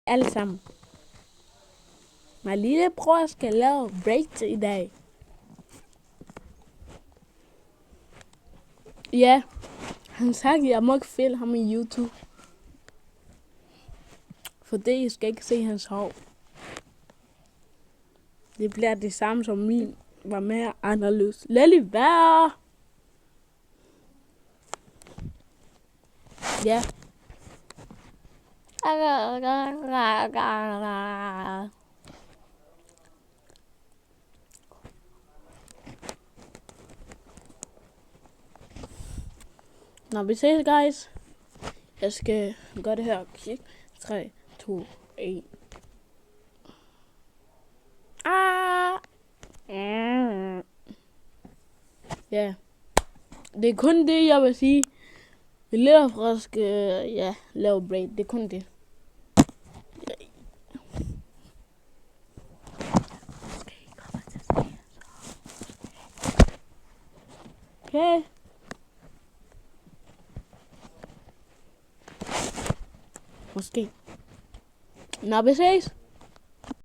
alle sammen. My lillebror skal lave break i dag. Ja, han sagde, at jeg må ikke filme ham i YouTube. For det, jeg skal ikke se hans hår. Det bliver det samme som min. Var mere anderledes. Lad lige være. Ja. Nå, vi ses, guys. Jeg skal gøre det her. Kig. 3, 2, 1. Ja. Det er kun det, jeg vil sige. Vi lever fra skal lave braid. Det er kun det. Okay. Måske. Nå, vi ses.